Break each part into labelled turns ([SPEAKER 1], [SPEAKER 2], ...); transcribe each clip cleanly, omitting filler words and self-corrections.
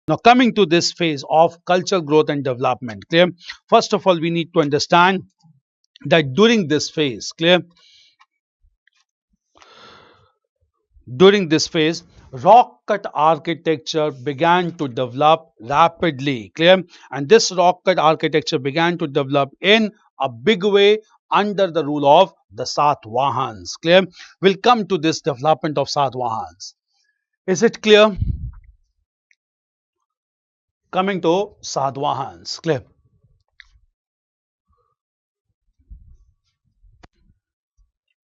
[SPEAKER 1] Now coming to this phase of cultural growth and development, clear? First of all, we need to understand that during this phase, rock cut architecture began to develop rapidly, clear? And this rock cut architecture began to develop in a big way under the rule of the Satvahans, clear? We'll come to this development of Satvahans. Is it clear? Coming to Satvahans, clear?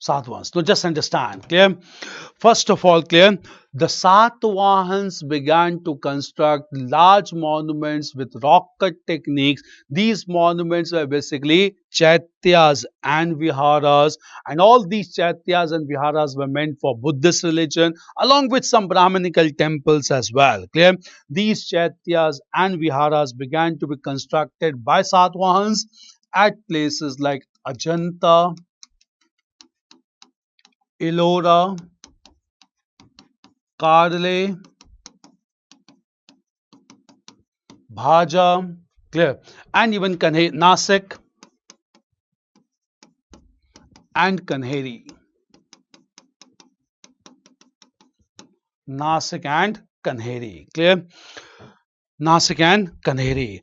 [SPEAKER 1] Satvahans. Now just understand, clear? First of all, clear? The Satvahans began to construct large monuments with rock cut techniques. These monuments were basically chaityas and viharas, and all these chaityas and viharas were meant for Buddhist religion along with some Brahminical temples as well. Clear? These chaityas and viharas began to be constructed by Satvahans at places like Ajanta, Ellora, Karle, Bhaja, clear, and even Kanheri, Nasik and Kanheri. Nasik and Kanheri, clear? Nasik and Kanheri.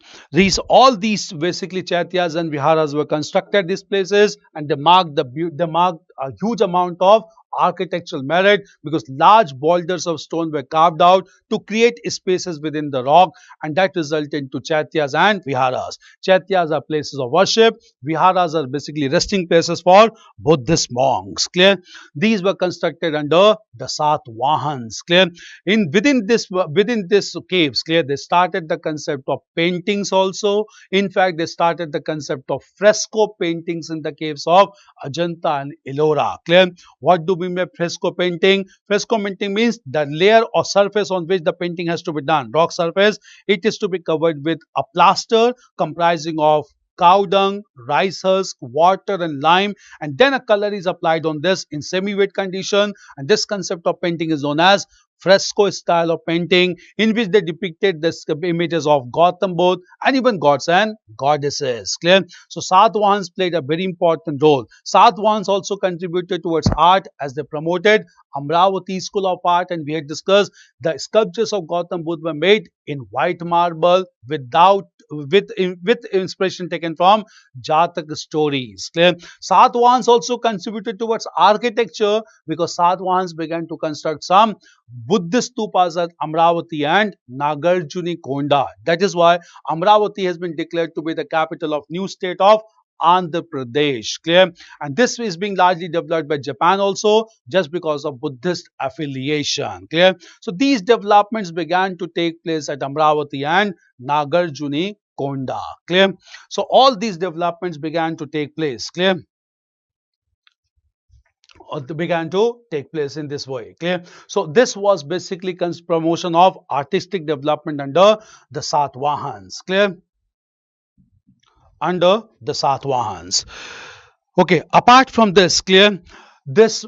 [SPEAKER 1] All these basically chaityas and viharas were constructed these places, and they marked a huge amount of architectural merit because large boulders of stone were carved out to create spaces within the rock, and that resulted into chaityas and viharas. Chaityas are places of worship. Viharas are basically resting places for Buddhist monks. Clear? These were constructed under the Satvahans. Clear? Within this caves, clear, they started the concept of paintings also. In fact, they started the concept of fresco paintings in the caves of Ajanta and Ellora. Clear? What do we mean by fresco painting? Fresco painting means the layer or surface on which the painting has to be done. Rock surface, it is to be covered with a plaster comprising of cow dung, rice husk, water and lime, and then a color is applied on this in semi-wet condition, and this concept of painting is known as fresco style of painting, in which they depicted the images of Gautam Buddha and even gods and goddesses. Clear? So Satvahans played a very important role. Satvahans also contributed towards art as they promoted Amravati School of Art, and we had discussed the sculptures of Gautam Buddha were made in white marble with inspiration taken from Jatak stories. Clear? Satvahans also contributed towards architecture because Satvahans began to construct some Buddhist stupas at Amravati and Nagarjuni Konda. That is why Amravati has been declared to be the capital of new state of Andhra Pradesh. Clear? And this is being largely developed by Japan also just because of Buddhist affiliation. Clear? So these developments began to take place at Amravati and Nagarjuni Konda. Clear? So all these developments began to take place. Clear? Or they began to take place in this way. Clear? So this was basically promotion of artistic development under the Satvahans. Clear? Under the Satvahans. Okay, apart from this, clear, this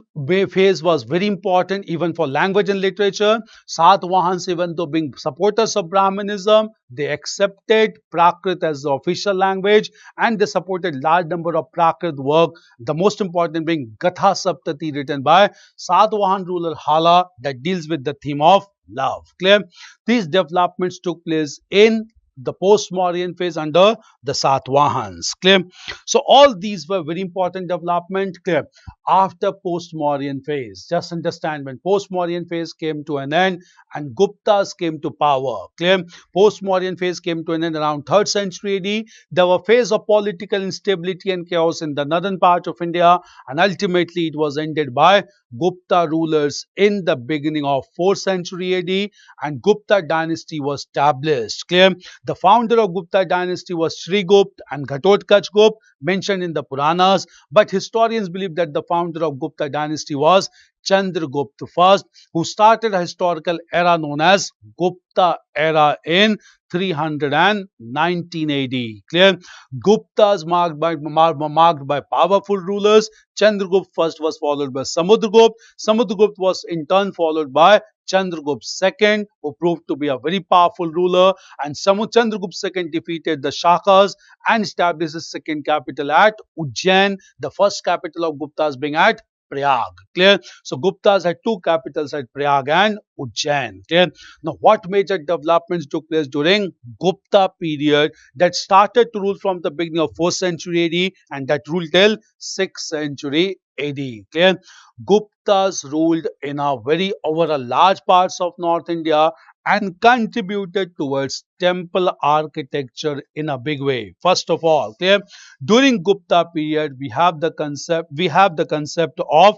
[SPEAKER 1] phase was very important even for language and literature. Satvahans, even though being supporters of Brahmanism, they accepted Prakrit as the official language, and they supported large number of Prakrit work, the most important being Gatha Saptati written by Satvahan ruler Hala that deals with the theme of love. Clear? These developments took place in the post-Mauryan phase under the Satvahans. Clear? So all these were very important development. Clear? After post-Mauryan phase, just understand, when post-Mauryan phase came to an end and Guptas came to power. Clear? Post-Mauryan phase came to an end around 3rd century AD. There were phase of political instability and chaos in the northern part of India, and ultimately it was ended by Gupta rulers in the beginning of 4th century AD, and Gupta dynasty was established. Clear? The founder of Gupta dynasty was Sri Gupta and Ghatotkacha Gupta mentioned in the Puranas, but historians believe that the founder of Gupta dynasty was Chandragupta I, who started a historical era known as Gupta era in 319 AD. Clear? Guptas marked by powerful rulers. Chandragupta first was followed by Samudragupta. Samudragupta was in turn followed by Chandragupta II, who proved to be a very powerful ruler, and Chandragupta II defeated the Shakas and established his second capital at Ujjain, the first capital of Guptas being at Prayag. Clear? So Guptas had two capitals at Prayag and Ujjain. Clear? Now, what major developments took place during Gupta period that started to rule from the beginning of 4th century AD and that ruled till 6th century AD? Clear? Guptas ruled in a very over a large parts of North India and contributed towards temple architecture in a big way. First of all, clear? During Gupta period, we have the concept of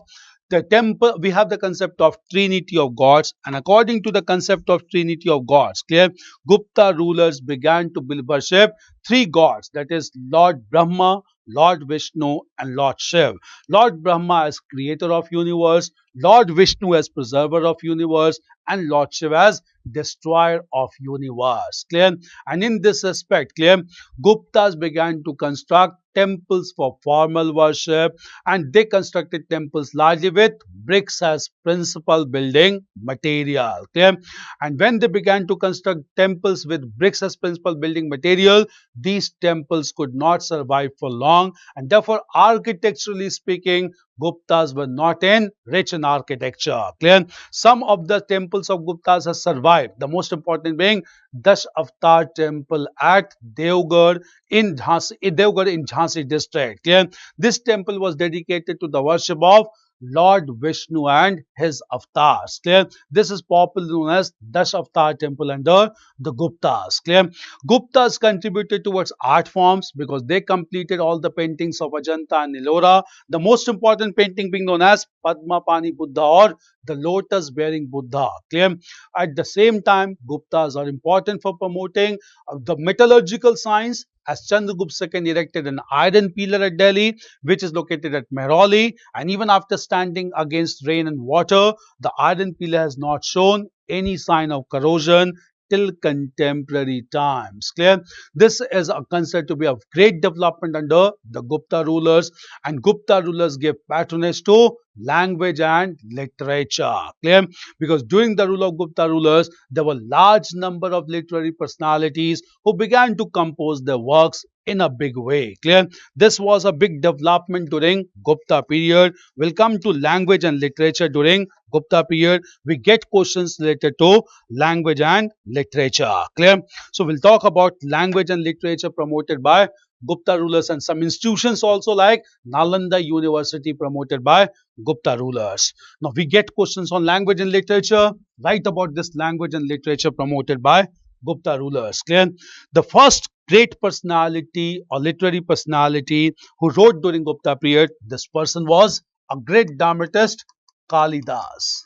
[SPEAKER 1] the temple, we have the concept of trinity of gods, and according to the concept of trinity of gods, clear, Gupta rulers began to worship three gods, that is Lord Brahma, Lord Vishnu and Lord Shiv. Lord Brahma as creator of universe, Lord Vishnu as preserver of universe, and Lord Shiv as destroyer of universe. Clear? And in this aspect, clear, Guptas began to construct temples for formal worship, and they constructed temples largely with bricks as principal building material. Clear? And when they began to construct temples with bricks as principal building material, these temples could not survive for long, and therefore architecturally speaking, Guptas were not in rich in architecture. Clear? Some of the temples of Guptas have survived. The most important being Dashavatara temple at Devgarh in Jhansi district. Clear? This temple was dedicated to the worship of Lord Vishnu and his avatars. Clear? This is popularly known as Dashavatara temple under the Guptas. Clear? Guptas contributed towards art forms because they completed all the paintings of Ajanta and Ellora. The most important painting being known as Padma Pani Buddha or the lotus bearing Buddha. Clear? At the same time, Guptas are important for promoting the metallurgical science, as Chandragupta II erected an iron pillar at Delhi, which is located at Mehrauli, and even after standing against rain and water, the iron pillar has not shown any sign of corrosion till contemporary times. Clear? This is considered to be of great development under the Gupta rulers, and Gupta rulers gave patronage to language and literature. Clear? Because during the rule of Gupta rulers, there were large number of literary personalities who began to compose their works in a big way. Clear? This was a big development during Gupta period. We'll come to language and literature during Gupta period. We get questions related to language and literature. Clear? So we'll talk about language and literature promoted by Gupta rulers and some institutions also like Nalanda University promoted by Gupta rulers. Now we get questions on language and literature. Write about this language and literature promoted by Gupta rulers. Clear? The first great personality or literary personality who wrote during Gupta period, this person was a great dramatist, Kalidas.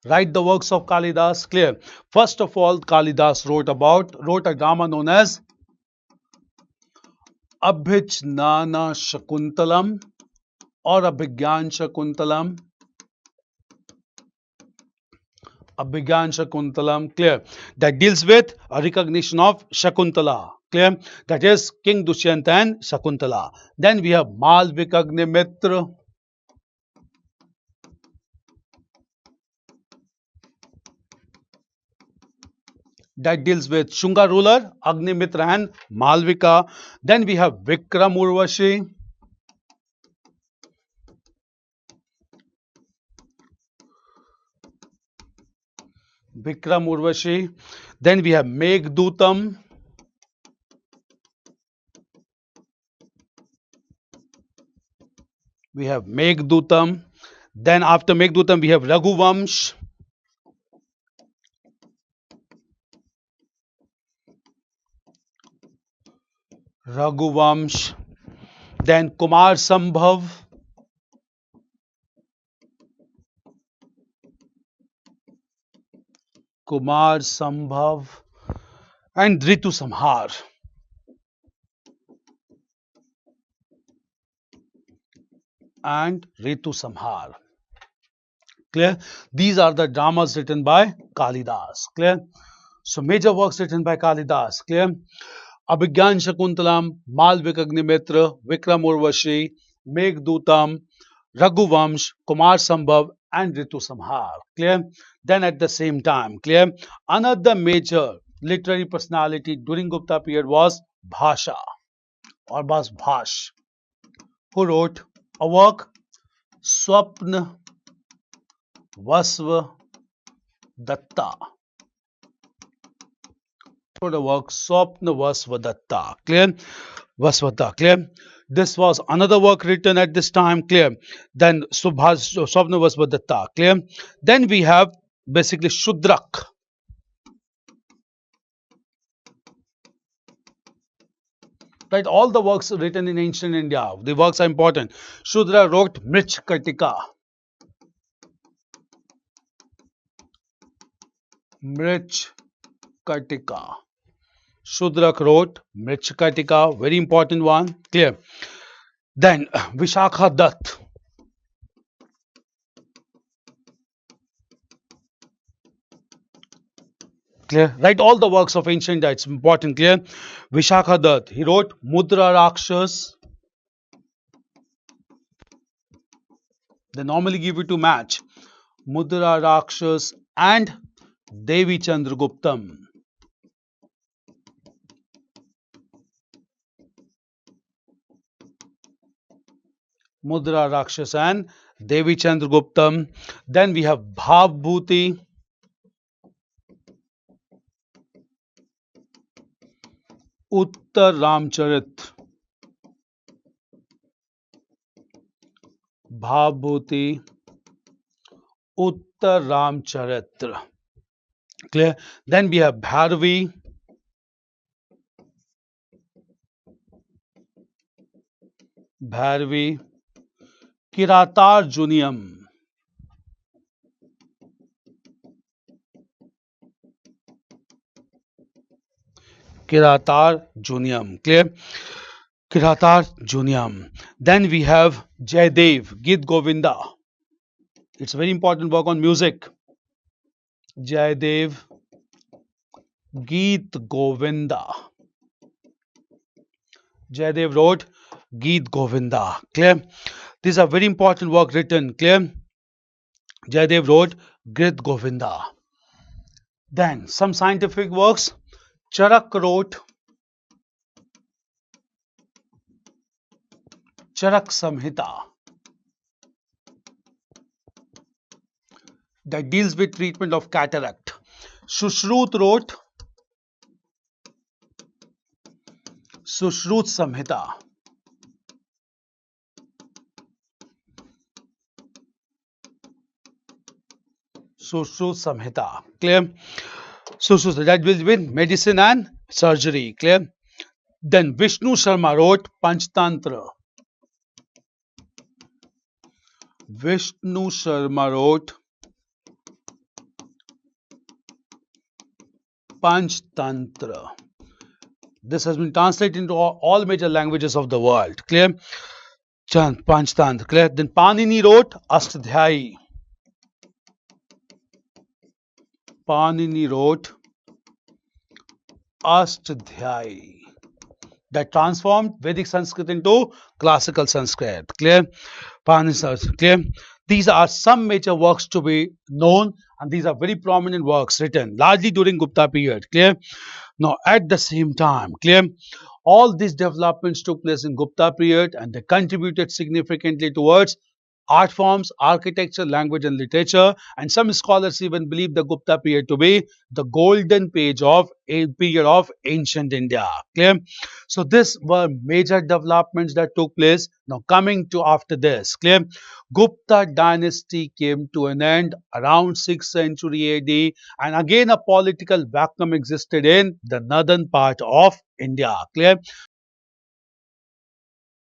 [SPEAKER 1] Write the works of Kalidas. Clear? First of all, Kalidas wrote a drama known as Abhijnana Shakuntalam or Abhigyan Shakuntalam. Abhigyan Shakuntalam, clear, that deals with a recognition of Shakuntala. Clear? That is King Dushyant and Shakuntala. Then we have Malvikagnimitra. That deals with Shunga ruler, Agnimitra and Malvika. Then we have Vikram Urvashi. Vikram Urvashi. Then we have Meghdutam. We have Meghdutam. Then after Meghdutam we have Raghuvamsh. Raghuvamsh. Then Kumar Sambhav. Kumar Sambhav. And Ritu Samhar. And Ritu Samhar. Clear? These are the dramas written by Kalidas. Clear? So major works written by Kalidas. Clear? Abhigyan Shakuntalam, Malvikagnimitra, Vikram Urvashi, Meghdutam, Raghuvamsh, Kumar Sambhav and Ritu Samhar. Clear? Then at the same time, clear? Another major literary personality during Gupta period was Bhasha or was Bhash, who wrote a work Swapna Vasva Datta. For the work Swapna Vasvadatta. Clear? Vasvadatta. Clear? This was another work written at this time. Clear? Then Swapna Vasvadatta. Clear? Then we have basically Shudrak. Right? All the works written in ancient India, the works are important. Shudra wrote Mrichkatika. Mrichkatika. Shudrak wrote Mrichkatika, very important one. Clear? Then Vishakha Dutt. Clear? Write all the works of ancient India. It's important. Clear? Vishakha Dutt. He wrote Mudra Rakshas. They normally give you to match Mudra Rakshas and Devi Chandraguptam. Mudra Rakshas and Devi Chandraguptam. Then we have Bhavbhuti. Uttar Ramcharit. Bhavbhuti. Uttar Ramcharitra. Clear? Then we have Bharvi. Bharvi. Kiratarjuniam. Kiratarjuniam. Clear? Kiratarjuniam. Then we have Jaidev, Git Govinda. It's a very important work on music. Jaidev, Geet Govinda. Jaidev wrote Geet Govinda. Clear? These are very important work written. Clear? Jaidev wrote Geet Govinda. Then some scientific works. Charak wrote Charak Samhita that deals with treatment of cataract. Sushrut wrote Sushrut Samhita. Sushrut Samhita. Clear? Sushrut, that deals with medicine and surgery. Clear? Then Vishnu Sharma wrote Panchtantra. Vishnu Sharma wrote Panchtantra. This has been translated into all major languages of the world. Clear? Panchtantra. Clear? Then Panini wrote Ashtadhyayi. Panini wrote Ashtadhyayi. That transformed Vedic Sanskrit into classical Sanskrit. Clear? Panini. Clear? These are some major works to be known, and these are very prominent works written largely during Gupta period. Clear? Now, at the same time, clear? All these developments took place in Gupta period, and they contributed significantly towards art forms, architecture, language and literature, and some scholars even believe the Gupta period to be the golden period of ancient India. Clear? So these were major developments that took place. Now coming to after this, clear? Gupta dynasty came to an end around 6th century AD, and again a political vacuum existed in the northern part of India. Clear?